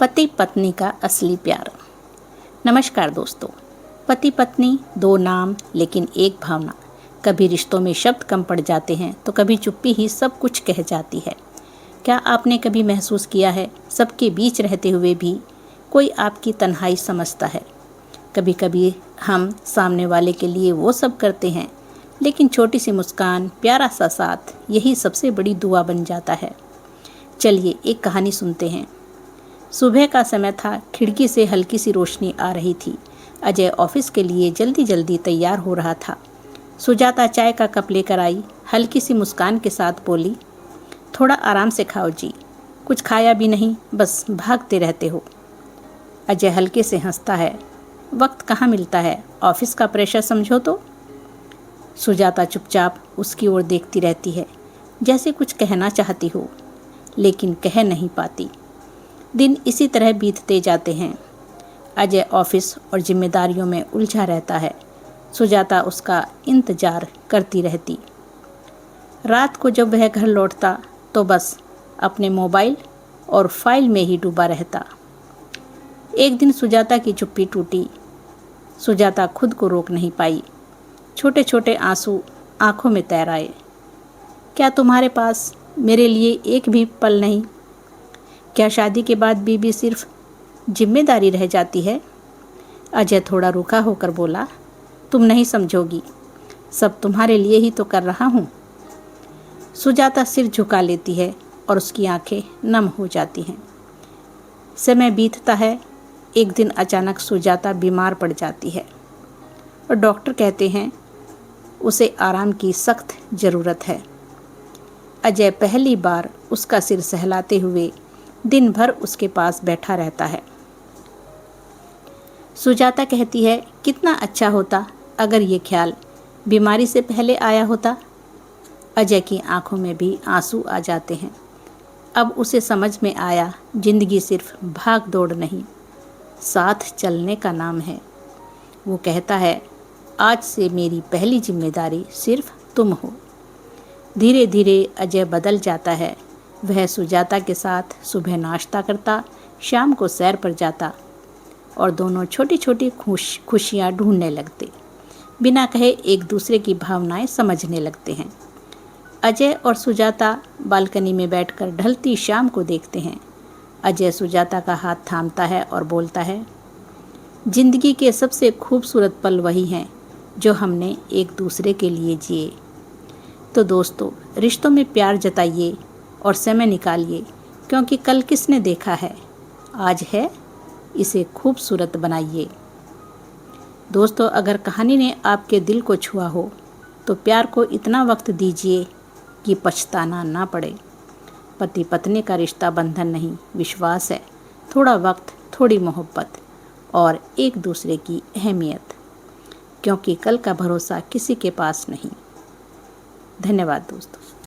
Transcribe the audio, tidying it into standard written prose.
पति पत्नी का असली प्यार। नमस्कार दोस्तों। पति पत्नी दो नाम लेकिन एक भावना। कभी रिश्तों में शब्द कम पड़ जाते हैं तो कभी चुप्पी ही सब कुछ कह जाती है। क्या आपने कभी महसूस किया है सबके बीच रहते हुए भी कोई आपकी तन्हाई समझता है? कभी कभी हम सामने वाले के लिए वो सब करते हैं लेकिन छोटी सी मुस्कान, प्यारा सा साथ, यही सबसे बड़ी दुआ बन जाता है। चलिए एक कहानी सुनते हैं। सुबह का समय था, खिड़की से हल्की सी रोशनी आ रही थी। अजय ऑफिस के लिए जल्दी जल्दी तैयार हो रहा था। सुजाता चाय का कप लेकर आई, हल्की सी मुस्कान के साथ बोली, थोड़ा आराम से खाओ जी, कुछ खाया भी नहीं, बस भागते रहते हो। अजय हल्के से हंसता है, वक्त कहाँ मिलता है, ऑफिस का प्रेशर समझो तो। सुजाता चुपचाप उसकी ओर देखती रहती है, जैसे कुछ कहना चाहती हो लेकिन कह नहीं पाती। दिन इसी तरह बीतते जाते हैं। अजय ऑफिस और जिम्मेदारियों में उलझा रहता है। सुजाता उसका इंतजार करती रहती। रात को जब वह घर लौटता तो बस अपने मोबाइल और फाइल में ही डूबा रहता। एक दिन सुजाता की चुप्पी टूटी। सुजाता खुद को रोक नहीं पाई। छोटे छोटे आंसू आंखों में तैर आए। क्या तुम्हारे पास मेरे लिए एक भी पल नहीं? क्या शादी के बाद बीवी सिर्फ जिम्मेदारी रह जाती है? अजय थोड़ा रूखा होकर बोला, तुम नहीं समझोगी, सब तुम्हारे लिए ही तो कर रहा हूँ। सुजाता सिर झुका लेती है और उसकी आंखें नम हो जाती हैं। समय बीतता है। एक दिन अचानक सुजाता बीमार पड़ जाती है और डॉक्टर कहते हैं उसे आराम की सख्त ज़रूरत है। अजय पहली बार उसका सिर सहलाते हुए दिन भर उसके पास बैठा रहता है। सुजाता कहती है, कितना अच्छा होता अगर ये ख्याल बीमारी से पहले आया होता। अजय की आंखों में भी आंसू आ जाते हैं। अब उसे समझ में आया, जिंदगी सिर्फ भाग दौड़ नहीं, साथ चलने का नाम है। वो कहता है, आज से मेरी पहली जिम्मेदारी सिर्फ तुम हो। धीरे धीरे अजय बदल जाता है। वह सुजाता के साथ सुबह नाश्ता करता, शाम को सैर पर जाता और दोनों छोटी छोटी खुशियाँ ढूंढने लगते। बिना कहे एक दूसरे की भावनाएं समझने लगते हैं। अजय और सुजाता बालकनी में बैठकर ढलती शाम को देखते हैं। अजय सुजाता का हाथ थामता है और बोलता है, जिंदगी के सबसे खूबसूरत पल वही हैं जो हमने एक दूसरे के लिए जिए। तो दोस्तों, रिश्तों में प्यार जताइए और समय निकालिए, क्योंकि कल किसने देखा है, आज है, इसे खूबसूरत बनाइए। दोस्तों, अगर कहानी ने आपके दिल को छुआ हो तो प्यार को इतना वक्त दीजिए कि पछताना ना पड़े। पति पत्नी का रिश्ता बंधन नहीं, विश्वास है। थोड़ा वक्त, थोड़ी मोहब्बत और एक दूसरे की अहमियत, क्योंकि कल का भरोसा किसी के पास नहीं। धन्यवाद दोस्तों।